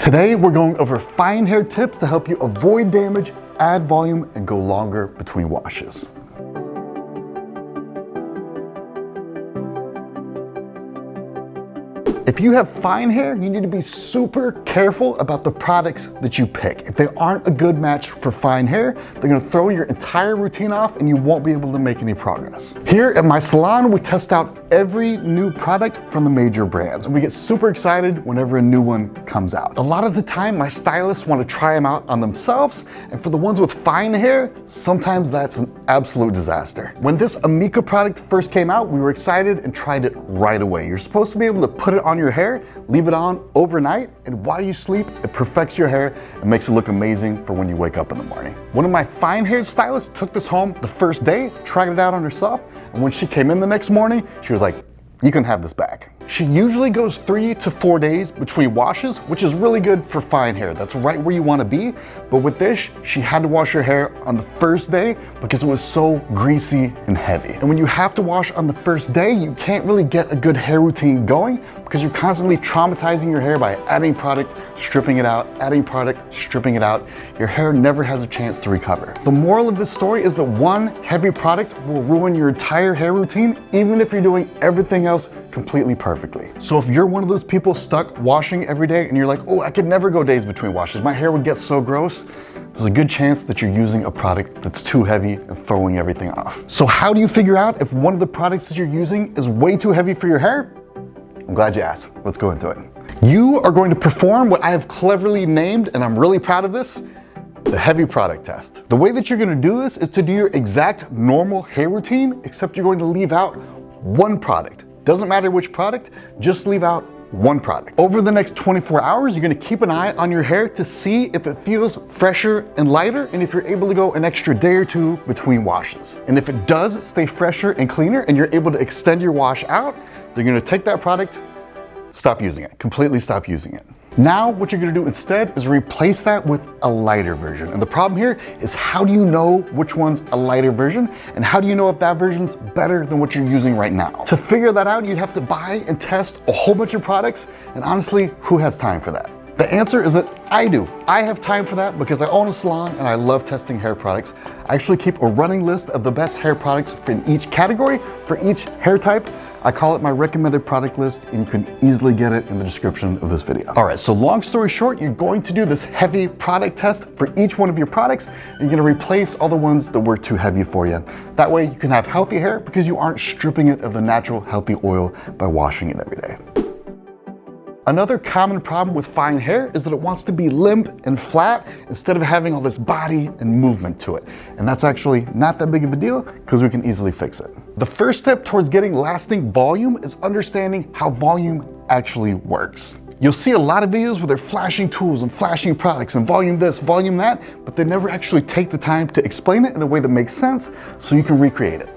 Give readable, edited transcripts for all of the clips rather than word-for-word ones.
Today, we're going over fine hair tips to help you avoid damage, add volume, and go longer between washes. If you have fine hair, you need to be super careful about the products that you pick. If they aren't a good match for fine hair, they're gonna throw your entire routine off and you won't be able to make any progress. Here at my salon, we test out every new product from the major brands. We get super excited whenever a new one comes out. A lot of the time, my stylists want to try them out on themselves, and for the ones with fine hair, sometimes that's an absolute disaster. When this Amica product first came out, we were excited and tried it right away. You're supposed to be able to put it on your hair, leave it on overnight, and while you sleep, it perfects your hair and makes it look amazing for when you wake up in the morning. One of my fine-haired stylists took this home the first day, tried it out on herself, and when she came in the next morning, she was like, "You can have this back." She usually goes 3 to 4 days between washes, which is really good for fine hair. That's right where you want to be. But with this, she had to wash her hair on the first day because it was so greasy and heavy. And when you have to wash on the first day, you can't really get a good hair routine going because you're constantly traumatizing your hair by adding product, stripping it out, adding product, stripping it out. Your hair never has a chance to recover. The moral of this story is that one heavy product will ruin your entire hair routine, even if you're doing everything else completely perfectly. So if you're one of those people stuck washing every day and you're like, oh, I could never go days between washes, my hair would get so gross, there's a good chance that you're using a product that's too heavy and throwing everything off. So how do you figure out if one of the products that you're using is way too heavy for your hair? I'm glad you asked. Let's go into it. You are going to perform what I have cleverly named, and I'm really proud of this, the heavy product test. The way that you're gonna do this is to do your exact normal hair routine, except you're going to leave out one product. Doesn't matter which product, just leave out one product. Over the next 24 hours, you're gonna keep an eye on your hair to see if it feels fresher and lighter, and if you're able to go an extra day or two between washes. And if it does stay fresher and cleaner and you're able to extend your wash out, you're gonna take that product, stop using it, completely stop using it. Now, what you're gonna do instead is replace that with a lighter version. And the problem here is, how do you know which one's a lighter version? And how do you know if that version's better than what you're using right now? To figure that out, you have to buy and test a whole bunch of products. And honestly, who has time for that? The answer is that I do. I have time for that because I own a salon and I love testing hair products. I actually keep a running list of the best hair products for each category, for each hair type. I call it my recommended product list, and you can easily get it in the description of this video. All right, so long story short, you're going to do this heavy product test for each one of your products, and you're gonna replace all the ones that were too heavy for you. That way you can have healthy hair because you aren't stripping it of the natural healthy oil by washing it every day. Another common problem with fine hair is that it wants to be limp and flat instead of having all this body and movement to it. And that's actually not that big of a deal because we can easily fix it. The first step towards getting lasting volume is understanding how volume actually works. You'll see a lot of videos where they're flashing tools and flashing products and volume this, volume that, but they never actually take the time to explain it in a way that makes sense so you can recreate it.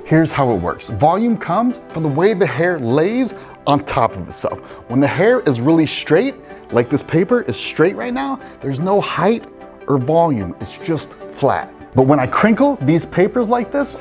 Here's how it works. Volume comes from the way the hair lays on top of itself. When the hair is really straight, like this paper is straight right now, there's no height or volume, it's just flat. But when I crinkle these papers like this,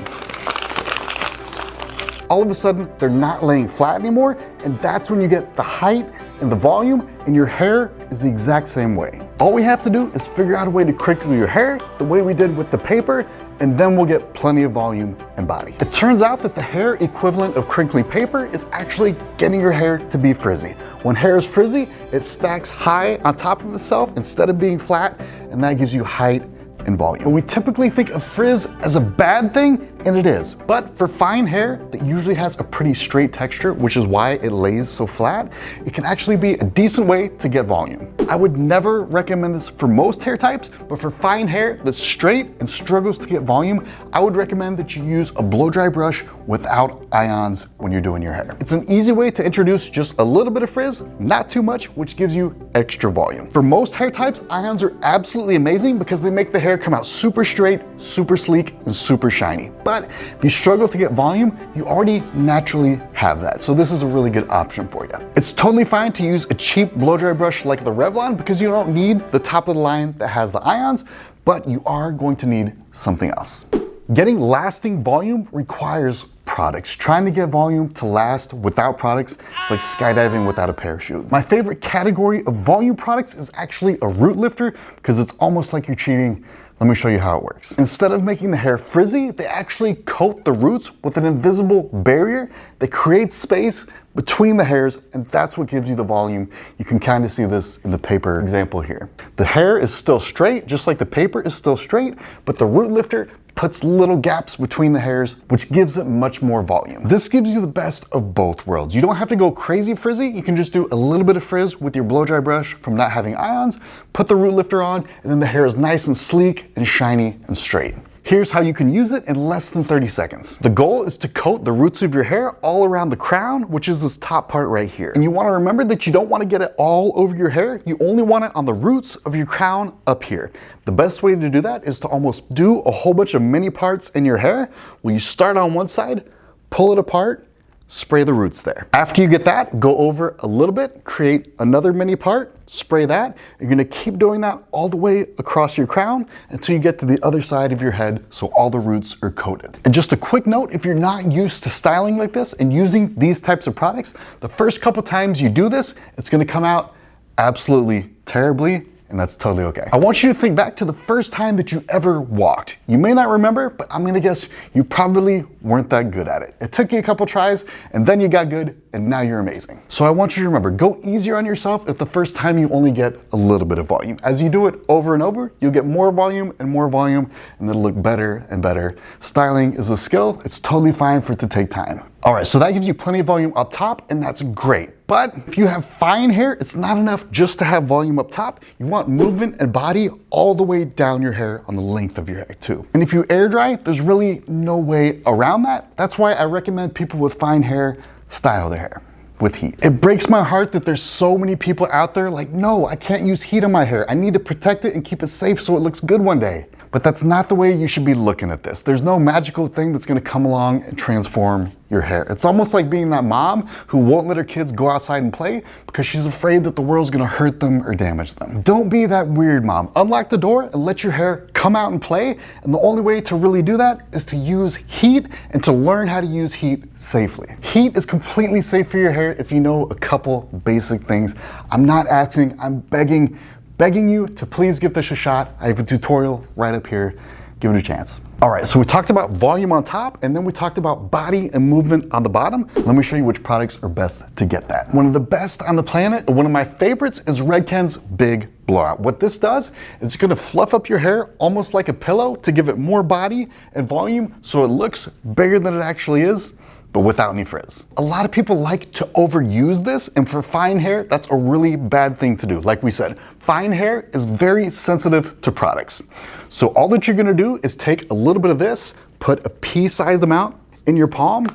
all of a sudden they're not laying flat anymore, and that's when you get the height and the volume, and your hair is the exact same way. All we have to do is figure out a way to crinkle your hair the way we did with the paper, and then we'll get plenty of volume and body. It turns out that the hair equivalent of crinkling paper is actually getting your hair to be frizzy. When hair is frizzy, it stacks high on top of itself instead of being flat, and that gives you height and volume. And we typically think of frizz as a bad thing, and it is. But for fine hair that usually has a pretty straight texture, which is why it lays so flat, it can actually be a decent way to get volume. I would never recommend this for most hair types, but for fine hair that's straight and struggles to get volume, I would recommend that you use a blow dry brush without ions when you're doing your hair. It's an easy way to introduce just a little bit of frizz, not too much, which gives you extra volume. For most hair types, ions are absolutely amazing because they make the hair come out super straight, super sleek, and super shiny. But if you struggle to get volume, you already naturally have that. So this is a really good option for you. It's totally fine to use a cheap blow dry brush like the Revlon because you don't need the top of the line that has the ions, but you are going to need something else. Getting lasting volume requires products. Trying to get volume to last without products is like skydiving without a parachute. My favorite category of volume products is actually a root lifter because it's almost like you're cheating. Let me show you how it works. Instead of making the hair frizzy, they actually coat the roots with an invisible barrier that creates space between the hairs, and that's what gives you the volume. You can kind of see this in the paper example here. The hair is still straight, just like the paper is still straight, but the root lifter puts little gaps between the hairs, which gives it much more volume. This gives you the best of both worlds. You don't have to go crazy frizzy. You can just do a little bit of frizz with your blow dry brush from not having ions, put the root lifter on, and then the hair is nice and sleek and shiny and straight. Here's how you can use it in less than 30 seconds. The goal is to coat the roots of your hair all around the crown, which is this top part right here. And you want to remember that you don't want to get it all over your hair. You only want it on the roots of your crown up here. The best way to do that is to almost do a whole bunch of mini parts in your hair. Where you start on one side, pull it apart, spray the roots there. After you get that, go over a little bit, create another mini part, spray that. You're gonna keep doing that all the way across your crown until you get to the other side of your head so all the roots are coated. And just a quick note, if you're not used to styling like this and using these types of products, the first couple times you do this, it's gonna come out absolutely terribly, and that's totally okay. I want you to think back to the first time that you ever walked. You may not remember, but I'm gonna guess you probably weren't that good at it. It took you a couple tries, and then you got good, and now you're amazing. So I want you to remember, go easier on yourself if the first time you only get a little bit of volume. As you do it over and over, you'll get more volume, and it'll look better and better. Styling is a skill. It's totally fine for it to take time. All right, so that gives you plenty of volume up top, and that's great. But if you have fine hair, it's not enough just to have volume up top. You want movement and body all the way down your hair on the length of your hair too. And if you air dry, there's really no way around that. That's why I recommend people with fine hair style their hair with heat. It breaks my heart that there's so many people out there like, no, I can't use heat on my hair. I need to protect it and keep it safe so it looks good one day. But that's not the way you should be looking at this. There's no magical thing that's gonna come along and transform your hair. It's almost like being that mom who won't let her kids go outside and play because she's afraid that the world's gonna hurt them or damage them. Don't be that weird mom. Unlock the door and let your hair come out and play. And the only way to really do that is to use heat and to learn how to use heat safely. Heat is completely safe for your hair if you know a couple basic things. I'm not asking, I'm begging you to please give this a shot. I have a tutorial right up here. Give it a chance. All right, so we talked about volume on top, and then we talked about body and movement on the bottom. Let me show you which products are best to get that. One of the best on the planet, and one of my favorites, is Redken's Big Blowout. What this does, it's gonna fluff up your hair almost like a pillow to give it more body and volume so it looks bigger than it actually is, but without any frizz. A lot of people like to overuse this, and for fine hair, that's a really bad thing to do. Like we said, fine hair is very sensitive to products. So all that you're gonna do is take a little bit of this, put a pea-sized amount in your palm,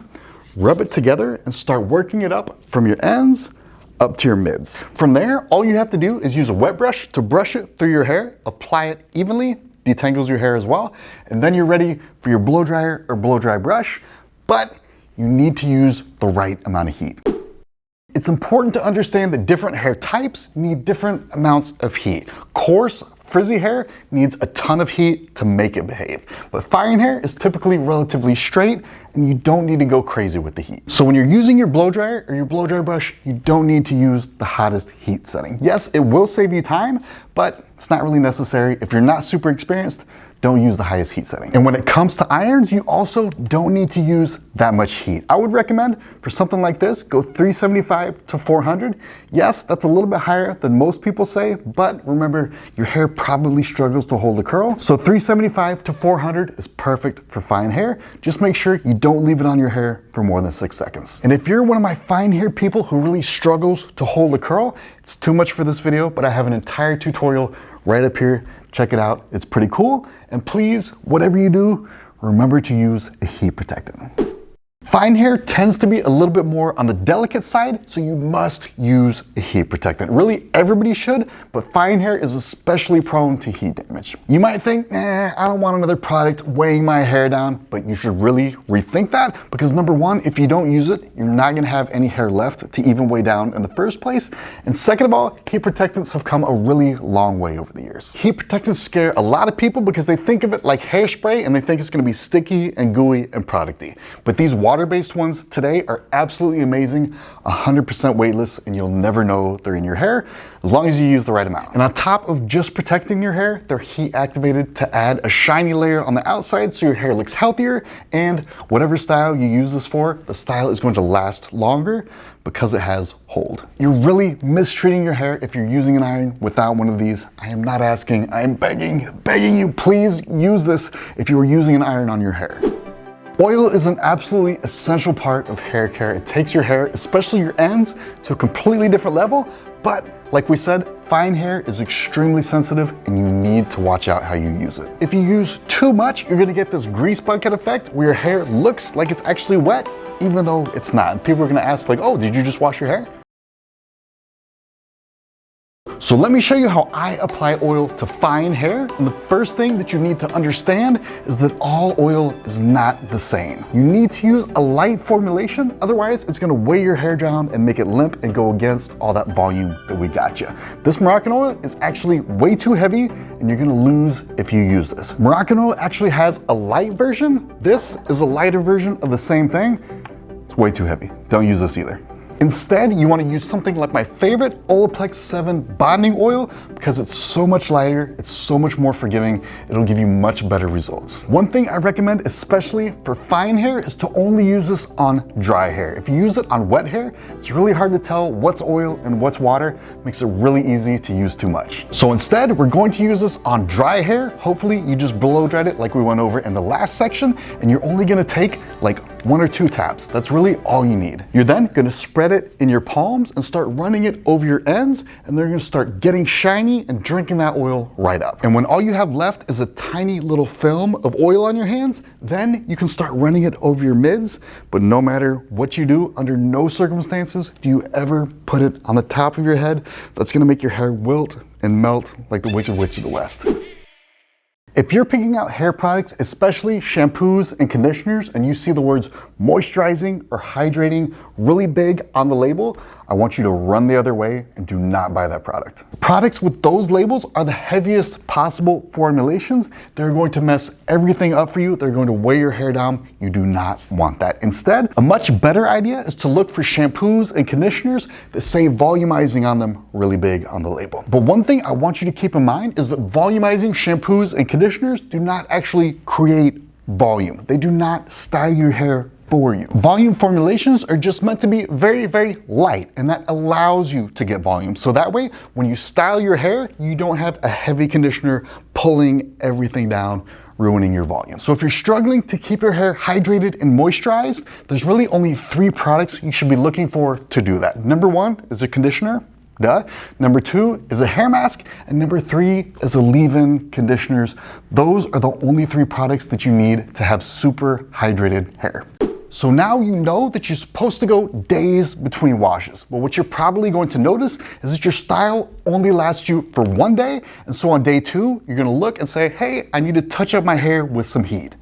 rub it together, and start working it up from your ends up to your mids. From there, all you have to do is use a wet brush to brush it through your hair, apply it evenly, detangles your hair as well, and then you're ready for your blow dryer or blow dry brush, but you need to use the right amount of heat. It's important to understand that different hair types need different amounts of heat. Coarse, frizzy hair needs a ton of heat to make it behave. But fine hair is typically relatively straight, and you don't need to go crazy with the heat. So when you're using your blow dryer or your blow dry brush, you don't need to use the hottest heat setting. Yes, it will save you time, but it's not really necessary. If you're not super experienced, don't use the highest heat setting. And when it comes to irons, you also don't need to use that much heat. I would recommend for something like this, go 375 to 400. Yes, that's a little bit higher than most people say, but remember, your hair probably struggles to hold a curl. So 375 to 400 is perfect for fine hair. Just make sure you don't leave it on your hair for more than 6 seconds. And if you're one of my fine hair people who really struggles to hold a curl, it's too much for this video, but I have an entire tutorial right up here. Check it out, it's pretty cool. And please, whatever you do, remember to use a heat protectant. Fine hair tends to be a little bit more on the delicate side, so you must use a heat protectant. Really, everybody should, but fine hair is especially prone to heat damage. You might think, I don't want another product weighing my hair down, but you should really rethink that, because number one, if you don't use it, you're not gonna have any hair left to even weigh down in the first place. And second of all, heat protectants have come a really long way over the years. Heat protectants scare a lot of people because they think of it like hairspray and they think it's gonna be sticky and gooey and producty. But these water water-based ones today are absolutely amazing, 100% weightless, and you'll never know they're in your hair as long as you use the right amount. And on top of just protecting your hair, they're heat activated to add a shiny layer on the outside so your hair looks healthier, and whatever style you use this for, the style is going to last longer because it has hold. You're really mistreating your hair if you're using an iron without one of these. I am not asking, I am begging you, please use this if you were using an iron on your hair. Oil is an absolutely essential part of hair care. It takes your hair, especially your ends, to a completely different level, but like we said, fine hair is extremely sensitive and you need to watch out how you use it. If you use too much, you're gonna get this grease bucket effect where your hair looks like it's actually wet, even though it's not. And people are gonna ask like, oh, did you just wash your hair? So let me show you how I apply oil to fine hair. And the first thing that you need to understand is that all oil is not the same. You need to use a light formulation, otherwise it's gonna weigh your hair down and make it limp and go against all that volume that we got you. This Moroccan oil is actually way too heavy and you're gonna lose if you use this. Moroccan oil actually has a light version. This is a lighter version of the same thing. It's way too heavy. Don't use this either. Instead, you want to use something like my favorite Olaplex 7 bonding oil because it's so much lighter, it's so much more forgiving, it'll give you much better results. One thing I recommend, especially for fine hair, is to only use this on dry hair. If you use it on wet hair, it's really hard to tell what's oil and what's water. It makes it really easy to use too much. So instead, we're going to use this on dry hair. Hopefully you just blow dried it like we went over in the last section, and you're only gonna take like 1 or 2 taps. That's really all you need. You're then gonna spread it in your palms and start running it over your ends, and they're gonna start getting shiny and drinking that oil right up. And when all you have left is a tiny little film of oil on your hands, then you can start running it over your mids. But no matter what you do, under no circumstances do you ever put it on the top of your head. That's gonna make your hair wilt and melt like the Wicked Witch of the West. If you're picking out hair products, especially shampoos and conditioners, and you see the words moisturizing or hydrating really big on the label, I want you to run the other way and do not buy that product. Products with those labels are the heaviest possible formulations. They're going to mess everything up for you. They're going to weigh your hair down. You do not want that. Instead, a much better idea is to look for shampoos and conditioners that say volumizing on them really big on the label. But one thing I want you to keep in mind is that volumizing shampoos and conditioners do not actually create volume. They do not style your hair for you. Volume formulations are just meant to be very, very light, and that allows you to get volume. So that way, when you style your hair, you don't have a heavy conditioner pulling everything down, ruining your volume. So if you're struggling to keep your hair hydrated and moisturized, there's really only 3 products you should be looking for to do that. Number 1 is a conditioner. Duh. Number 2 is a hair mask, and number 3 is a leave-in conditioners. Those are the only 3 products that you need to have super hydrated hair. So now you know that you're supposed to go days between washes. But what you're probably going to notice is that your style only lasts you for 1 day. And so on day 2, you're gonna look and say, hey, I need to touch up my hair with some heat.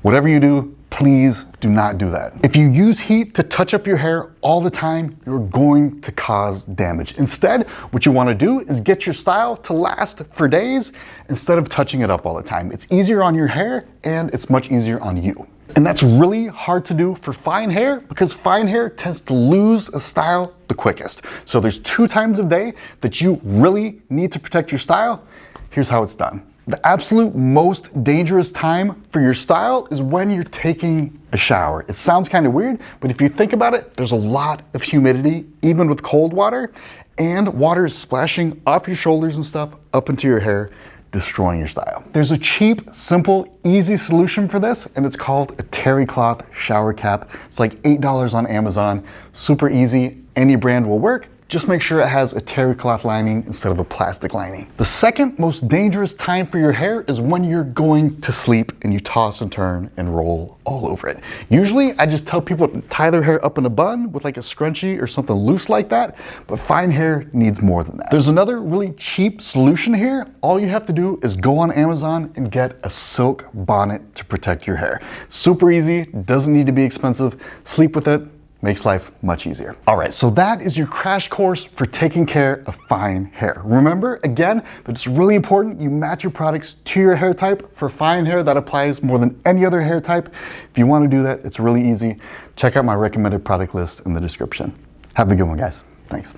Whatever you do, please do not do that. If you use heat to touch up your hair all the time, you're going to cause damage. Instead, what you wanna do is get your style to last for days instead of touching it up all the time. It's easier on your hair and it's much easier on you. And that's really hard to do for fine hair because fine hair tends to lose a style the quickest. So there's 2 times a day that you really need to protect your style. Here's how it's done. The absolute most dangerous time for your style is when you're taking a shower. It sounds kind of weird, but if you think about it, there's a lot of humidity, even with cold water, and water is splashing off your shoulders and stuff up into your hair, destroying your style. There's a cheap, simple, easy solution for this, and it's called a terry cloth shower cap. It's like $8 on Amazon. Super easy, any brand will work. Just make sure it has a terry cloth lining instead of a plastic lining. The second most dangerous time for your hair is when you're going to sleep and you toss and turn and roll all over it. Usually I just tell people to tie their hair up in a bun with like a scrunchie or something loose like that, but fine hair needs more than that. There's another really cheap solution here. All you have to do is go on Amazon and get a silk bonnet to protect your hair. Super easy, doesn't need to be expensive. Sleep with it, makes life much easier. All right, so that is your crash course for taking care of fine hair. Remember, again, that it's really important you match your products to your hair type. For fine hair, that applies more than any other hair type. If you want to do that, it's really easy. Check out my recommended product list in the description. Have a good one, guys. Thanks.